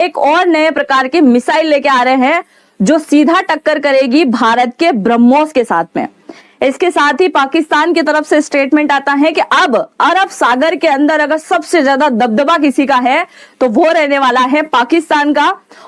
एक और नए प्रकार की मिसाइल लेके आ रहे हैं जो सीधा टक्कर करेगी भारत के ब्रह्मोस के साथ में। इसके साथ ही पाकिस्तान की तरफ से स्टेटमेंट आता है कि अब अरब सागर के अंदर अगर सबसे ज्यादा दबदबा किसी का है तो वो रहने वाला है पाकिस्तान का।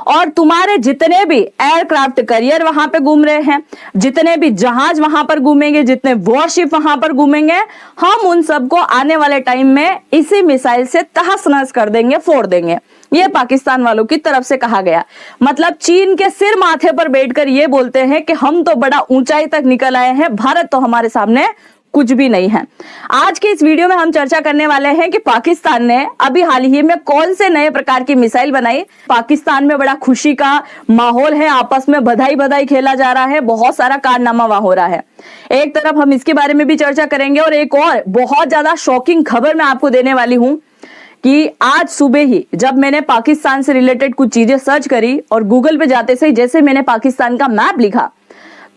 और तुम्हारे जितने भी एयरक्राफ्ट करियर वहां पे घूम रहे हैं, जितने भी जहाज वहां पर घूमेंगे, जितने वॉरशिप वहां पर घूमेंगे, हम उन सबको आने वाले टाइम में इसी मिसाइल से तहस नहस कर देंगे, फोड़ देंगे। ये पाकिस्तान वालों की तरफ से कहा गया। मतलब चीन के सिर माथे पर बैठकर ये बोलते हैं कि हम तो बड़ा ऊंचाई तक निकल आए हैं, भारत तो हमारे सामने कुछ भी नहीं है। आज के इस वीडियो में हम चर्चा करने वाले हैं कि पाकिस्तान ने अभी हाल ही में कौन से नए प्रकार की मिसाइल बनाई। पाकिस्तान में बड़ा खुशी का माहौल है, आपस में बधाई बधाई खेला जा रहा है, बहुत सारा कारनामा वहां हो रहा है। एक तरफ हम इसके बारे में भी चर्चा करेंगे और एक और बहुत ज्यादा शॉकिंग खबर मैं आपको देने वाली हूं कि आज सुबह ही जब मैंने पाकिस्तान से रिलेटेड कुछ चीजें सर्च करी और गूगल पे जाते से जैसे मैंने पाकिस्तान का मैप लिखा,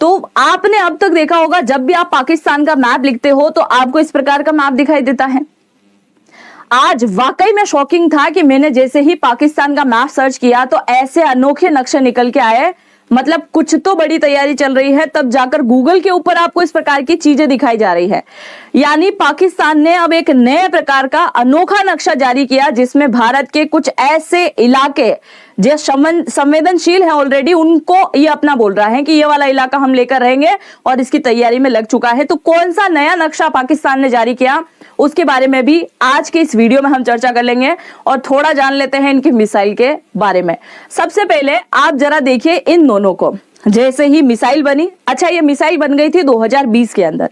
तो आपने अब तक देखा होगा जब भी आप पाकिस्तान का मैप लिखते हो तो आपको इस प्रकार का मैप दिखाई देता है। आज वाकई में शॉकिंग था कि मैंने जैसे ही पाकिस्तान का मैप सर्च किया तो ऐसे अनोखे नक्शे निकल के आए। मतलब कुछ तो बड़ी तैयारी चल रही है, तब जाकर गूगल के ऊपर आपको इस प्रकार की चीजें दिखाई जा रही है। यानी पाकिस्तान ने अब एक नए प्रकार का अनोखा नक्शा जारी किया जिसमें भारत के कुछ ऐसे इलाके जो संवेदनशील है ऑलरेडी, उनको ये अपना बोल रहा है कि ये वाला इलाका हम लेकर रहेंगे और इसकी तैयारी में लग चुका है। तो कौन सा नया नक्शा पाकिस्तान ने जारी किया उसके बारे में भी आज के इस वीडियो में हम चर्चा कर लेंगे और थोड़ा जान लेते हैं इनकी मिसाइल के बारे में। सबसे पहले आप जरा देखिए इन दोनों को। जैसे ही मिसाइल बनी, अच्छा ये मिसाइल बन गई थी 2020 के अंदर।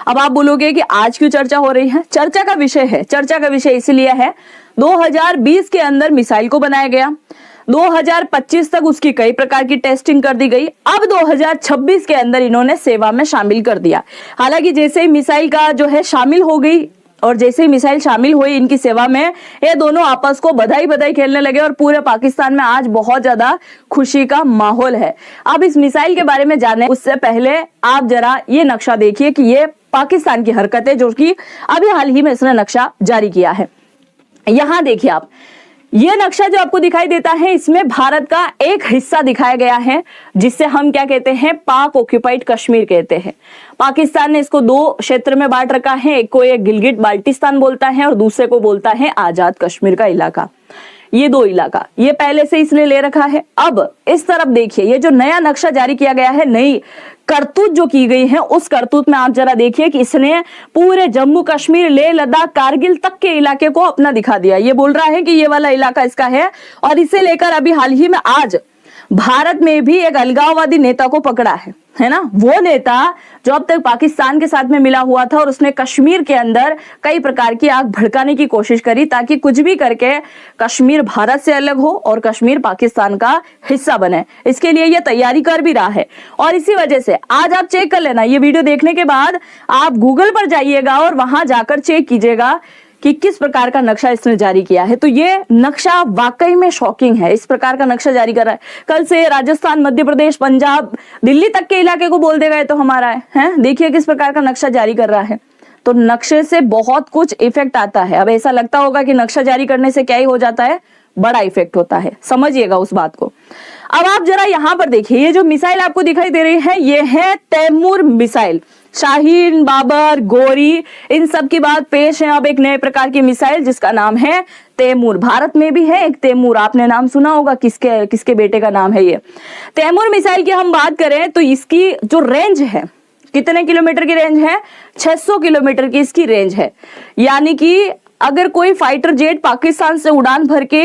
अब आप बोलोगे कि आज क्यों चर्चा हो रही है? चर्चा का विषय है, चर्चा का विषय इसलिए है 2020 के अंदर मिसाइल को बनाया गया, 2025 तक उसकी कई प्रकार की टेस्टिंग कर दी गई, अब 2026 के अंदर इन्होंने सेवा में शामिल कर दिया। हालांकि जैसे ही मिसाइल का जो है शामिल हो गई और जैसे ही मिसाइल शामिल हुई इनकी सेवा में, ये दोनों आपस को बधाई बधाई खेलने लगे और पूरे पाकिस्तान में आज बहुत ज्यादा खुशी का माहौल है। अब इस मिसाइल के बारे में जाने उससे पहले आप जरा ये नक्शा देखिए कि ये पाकिस्तान की हरकत है जो कि अभी हाल ही में इसने नक्शा जारी किया है। यहां देखिए आप, ये नक्शा जो आपको दिखाई देता है इसमें भारत का एक हिस्सा दिखाया गया है जिससे हम क्या कहते हैं, पाक ऑक्यूपाइड कश्मीर कहते हैं। पाकिस्तान ने इसको दो क्षेत्र में बांट रखा है, एक को ये गिलगिट बाल्टिस्तान बोलता है और दूसरे को बोलता है आजाद कश्मीर का इलाका। ये दो इलाका ये पहले से इसने ले रखा है। अब इस तरफ देखिए, ये जो नया नक्शा जारी किया गया है, नई करतूत जो की गई है, उस करतूत में आप जरा देखिए कि इसने पूरे जम्मू कश्मीर, लेह लद्दाख, कारगिल तक के इलाके को अपना दिखा दिया। ये बोल रहा है कि ये वाला इलाका इसका है और इसे लेकर अभी हाल ही में आज भारत में भी एक अलगाववादी नेता को पकड़ा है ना। वो नेता जो अब तक पाकिस्तान के साथ में मिला हुआ था और उसने कश्मीर के अंदर कई प्रकार की आग भड़काने की कोशिश करी ताकि कुछ भी करके कश्मीर भारत से अलग हो और कश्मीर पाकिस्तान का हिस्सा बने। इसके लिए ये तैयारी कर भी रहा है और इसी वजह से आज आप चेक कर लेना, ये वीडियो देखने के बाद आप गूगल पर जाइएगा और वहां जाकर चेक कीजिएगा कि किस प्रकार का नक्शा इसने जारी किया है। तो ये नक्शा वाकई में शॉकिंग है, इस प्रकार का नक्शा जारी कर रहा है। कल से राजस्थान, मध्य प्रदेश, पंजाब, दिल्ली तक के इलाके को बोल देगा ये तो हमारा है। देखिए किस प्रकार का नक्शा जारी कर रहा है। तो नक्शे से बहुत कुछ इफेक्ट आता है। अब ऐसा लगता होगा कि नक्शा जारी करने से क्या ही हो जाता है, बड़ा इफेक्ट होता है, समझिएगा उस बात को। अब आप जरा यहां पर देखिए, ये जो मिसाइल आपको दिखाई दे रही है ये है तैमूर मिसाइल। शाहीन, बाबर, गोरी, इन सब की बात पेश है। अब एक नए प्रकार की मिसाइल जिसका नाम है तैमूर। भारत में भी है एक तैमूर, आपने नाम सुना होगा, किसके बेटे का नाम है ये। तैमूर मिसाइल की हम बात करें तो इसकी जो रेंज है, कितने किलोमीटर की रेंज है? 600 किलोमीटर की इसकी रेंज है। यानी कि अगर कोई फाइटर जेट पाकिस्तान से उड़ान भर के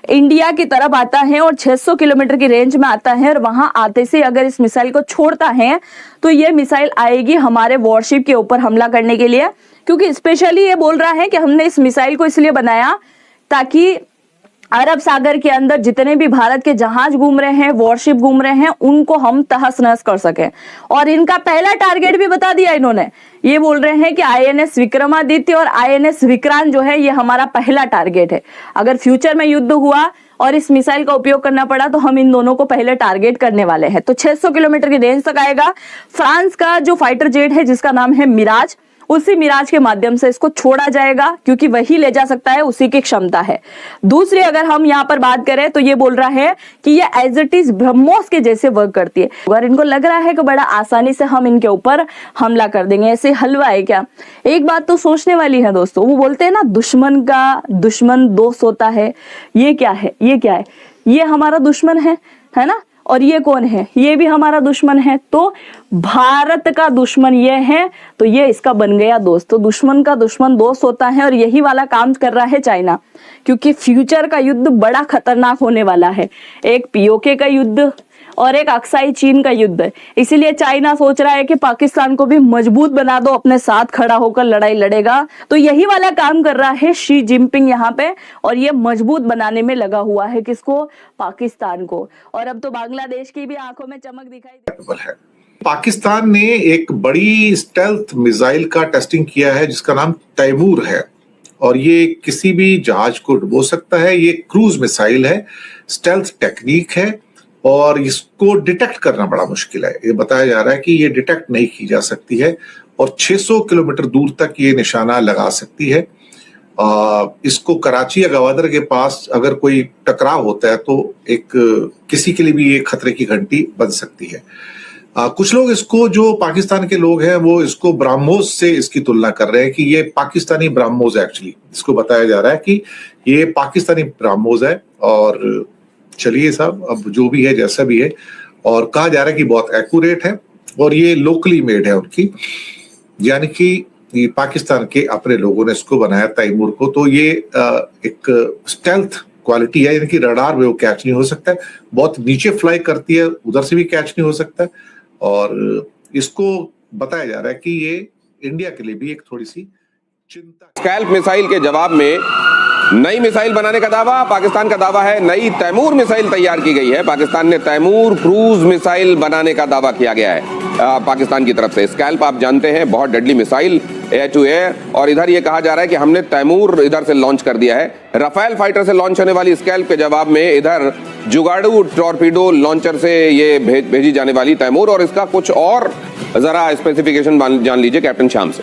इंडिया की तरफ आता है और 600 किलोमीटर की रेंज में आता है और वहां आते से अगर इस मिसाइल को छोड़ता है तो ये मिसाइल आएगी हमारे वॉरशिप के ऊपर हमला करने के लिए। क्योंकि स्पेशली ये बोल रहा है कि हमने इस मिसाइल को इसलिए बनाया ताकि अरब सागर के अंदर जितने भी भारत के जहाज घूम रहे हैं, वॉरशिप घूम रहे हैं, उनको हम तहस नहस कर सके। और इनका पहला टारगेट भी बता दिया इन्होंने, ये बोल रहे हैं कि आईएनएस विक्रमादित्य और आईएनएस विक्रांत जो है ये हमारा पहला टारगेट है। अगर फ्यूचर में युद्ध हुआ और इस मिसाइल का उपयोग करना पड़ा तो हम इन दोनों को पहले टारगेट करने वाले हैं। तो 600 किलोमीटर की रेंज तक आएगा। फ्रांस का जो फाइटर जेट है जिसका नाम है मिराज, उसी मिराज के माध्यम से इसको छोड़ा जाएगा, क्योंकि वही ले जा सकता है, उसी की क्षमता है। दूसरी अगर हम यहाँ पर बात करें तो ये बोल रहा है कि ये एज इट इज ब्रह्मोस के जैसे वर्क करती है। अगर इनको लग रहा है कि बड़ा आसानी से हम इनके ऊपर हमला कर देंगे, ऐसे हलवा है क्या? एक बात तो सोचने वाली है दोस्तों, वो बोलते हैं ना दुश्मन का दुश्मन दोस्त होता है। ये क्या है? ये क्या है? ये हमारा दुश्मन है ना? और ये कौन है? ये भी हमारा दुश्मन है। तो भारत का दुश्मन ये है, तो ये इसका बन गया दोस्त। तो दुश्मन का दुश्मन दोस्त होता है, और यही वाला काम कर रहा है चाइना, क्योंकि फ्यूचर का युद्ध बड़ा खतरनाक होने वाला है। एक पीओके का युद्ध और एक अक्साई चीन का युद्ध। इसीलिए चाइना सोच रहा है कि पाकिस्तान को भी मजबूत बना दो, अपने साथ खड़ा होकर लड़ाई लड़ेगा। तो यही वाला काम कर रहा है शी जिनपिंग यहाँ पे, और ये मजबूत बनाने में लगा हुआ है किसको? पाकिस्तान को। और अब तो बांग्लादेश की भी आंखों में चमक दिखाई दे है। पाकिस्तान ने एक बड़ी स्टेल्थ मिसाइल का टेस्टिंग किया है जिसका नाम तैमूर है, और ये किसी भी जहाज को डुबो सकता है। ये क्रूज मिसाइल है, स्टेल्थ टेक्निक है, और इसको डिटेक्ट करना बड़ा मुश्किल है। ये बताया जा रहा है कि ये डिटेक्ट नहीं की जा सकती है, और 600 किलोमीटर दूर तक ये निशाना लगा सकती है। इसको कराची या गवादर के पास अगर कोई टकराव होता है तो एक किसी के लिए भी ये खतरे की घंटी बन सकती है। कुछ लोग इसको, जो पाकिस्तान के लोग हैं, वो इसको ब्राह्मोस से इसकी तुलना कर रहे हैं कि ये पाकिस्तानी ब्राह्मोस एक्चुअली इसको बताया जा रहा है कि ये पाकिस्तानी ब्राह्मोस है। और चलिए साहब, अब जो भी है जैसा भी है, और कहा जा रहा है कि बहुत एक्यूरेट है, और ये लोकली मेड है उनकी, यानी कि ये पाकिस्तान के अपने लोगों ने इसको बनाया तैमूर को। तो ये एक स्टेल्थ क्वालिटी है, यानी कि रडार में वो कैच नहीं हो सकता है, बहुत नीचे फ्लाई करती है, उधर से भी कैच नहीं हो सकता है। और इसको बताया जा रहा है कि ये इंडिया के लिए भी एक थोड़ी सी चिंता। स्कैल्प मिसाइल के जवाब में नई मिसाइल बनाने का दावा, पाकिस्तान का दावा है नई तैमूर मिसाइल तैयार की गई है। पाकिस्तान ने तैमूर क्रूज मिसाइल बनाने का दावा किया गया है पाकिस्तान की तरफ से। स्कैल्प आप जानते हैं बहुत deadly missile, air to air, और इधर ये कहा जा रहा है कि हमने तैमूर इधर से लॉन्च कर दिया है। राफेल फाइटर से लॉन्च होने वाली स्कैल्प के जवाब में इधर जुगाड़ू टॉर्पीडो लॉन्चर से ये भेजी जाने वाली तैमूर, और इसका कुछ और जरा स्पेसिफिकेशन जान लीजिए कैप्टन श्याम से।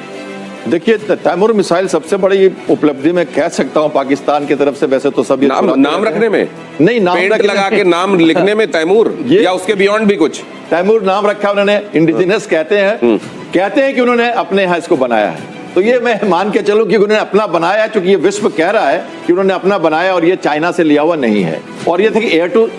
देखिए, तैमूर मिसाइल सबसे बड़ी उपलब्धि में कह सकता हूं पाकिस्तान की तरफ से। वैसे तो सब नाम रखने में नहीं, नाम लगा के नाम लिखने में तैमूर, या उसके बियॉन्ड भी कुछ? तैमूर नाम रखा उन्होंने, इंडिजिनस कहते हैं कि उन्होंने अपने यहाँ इसको बनाया है। तो ये मैं मान के चलूं कि उन्होंने अपना बनाया, क्योंकि ये विश्व कह रहा है कि उन्होंने अपना बनाया, और ये चाइना से लिया हुआ नहीं है। और ये देखिए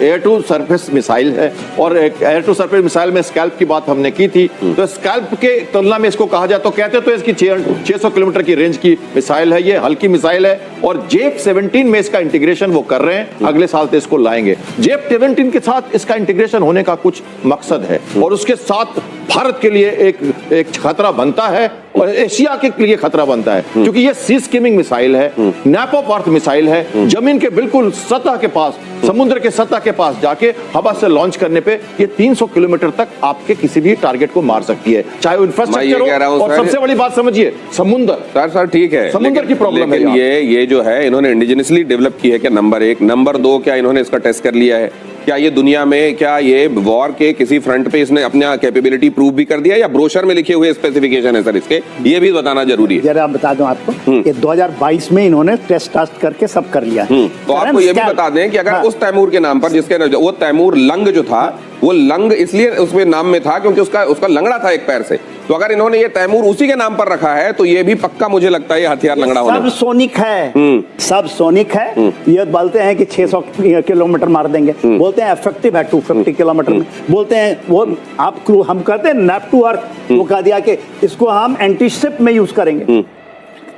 एयर टू सरफेस मिसाइल है, और एयर टू सरफेस मिसाइल में स्कैल्प की बात हमने की थी। तो स्कैल्प के तुलना में इसको कहा जाए तो कहते तो इसकी 600 किलोमीटर की रेंज की मिसाइल है, ये हल्की मिसाइल है। और JF-17 में इसका इंटीग्रेशन वो कर रहे हैं, अगले साल तो इसको लाएंगे। JF-17 के साथ इसका इंटीग्रेशन होने का कुछ मकसद है, और उसके साथ भारत के लिए एक खतरा बनता है, और एशिया के लिए खतरा बनता है, क्योंकि ये सी स्किमिंग मिसाइल है, नैप ऑफ अर्थ मिसाइल है। जमीन के बिल्कुल सतह के पास, समुद्र के सतह के पास जाके हवा से लॉन्च करने पे ये 300 किलोमीटर तक आपके किसी भी टारगेट को मार सकती है, चाहे वो इंफ्रास्ट्रक्चर हो। और सबसे बड़ी बात समझिए, समुद्र। सर ठीक है, समुद्र की प्रॉब्लम है। ये जो है इन्होंने इंडिजिनसली डेवलप की है क्या? नंबर 1। नंबर 2, क्या इन्होंने इसका टेस्ट कर लिया है? क्या ये दुनिया में, क्या ये वॉर के किसी फ्रंट पे इसने अपना कैपेबिलिटी प्रूव भी कर दिया, या ब्रोशर में लिखे हुए स्पेसिफिकेशन है सर इसके? ये भी बताना जरूरी है। जरा बता दूं आपको, ये 2022 में इन्होंने टेस्ट करके सब कर लिया। तो आपको ये भी बता दें कि अगर उस तैमूर के नाम पर, जिसके वो तैमूर लंग जो था, वो लंग इसलिए उसमें नाम में था क्योंकि उसका लंगड़ा था एक पैर से। तो अगर इन्होंने ये तैमूर उसी के नाम पर रखा है तो ये भी पक्का मुझे लगता है ये हथियार लंगड़ा होना। सब सोनिक है, सब सोनिक है। ये बोलते हैं कि 600 किलोमीटर मार देंगे, बोलते हैं इफेक्टिव है 250 किलोमीटर में, बोलते हैं वो हम कहते हैं नैप टू अर्थ, वो कह दिया कि इसको हम एंटी शिप में यूज करेंगे।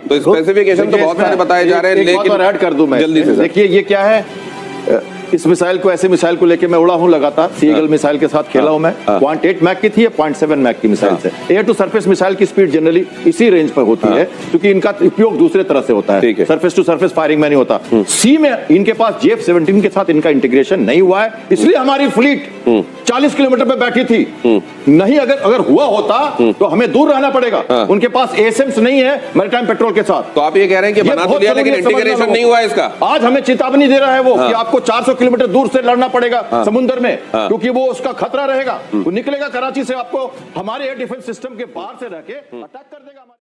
तो स्पेसिफिकेशन तो बहुत सारे बताए जा रहे हैं, लेकिन ऐड कर दूं मैं जल्दी से। देखिए ये क्या है, इस मिसाइल को, ऐसे मिसाइल को लेके मैं उड़ा हूं लगातार, सीगल मिसाइल के साथ खेला हूं मैं। 0.8 मैक की थी, 0.7 मैक की मिसाइल से। एयर टू सरफेस मिसाइल की स्पीड जनरली इसी रेंज पर होती है, क्योंकि इनका उपयोग दूसरे तरह से होता है, सरफेस टू सरफेस फायरिंग में नहीं होता। सी में इनके पास JF-17 के साथ इनका इंटीग्रेशन नहीं हुआ है, इसलिए हमारी फ्लीट 40 किलोमीटर पे बैठी थी। नहीं, अगर हुआ होता तो हमें दूर रहना पड़ेगा। उनके पास ASMs नहीं है मैरीटाइम पेट्रोल के साथ। तो आप ये कह रहे हैं कि बना तो लिया लेकिन इंटीग्रेशन नहीं हुआ इसका। आज हमें चेतावनी दे रहा है वो कि आपको 400 किलोमीटर दूर से लड़ना पड़ेगा समुद्र में, क्योंकि वो उसका खतरा रहेगा। वो निकलेगा कराची से, आपको हमारे एयर डिफेंस सिस्टम के बाहर से रह के अटैक कर देगा।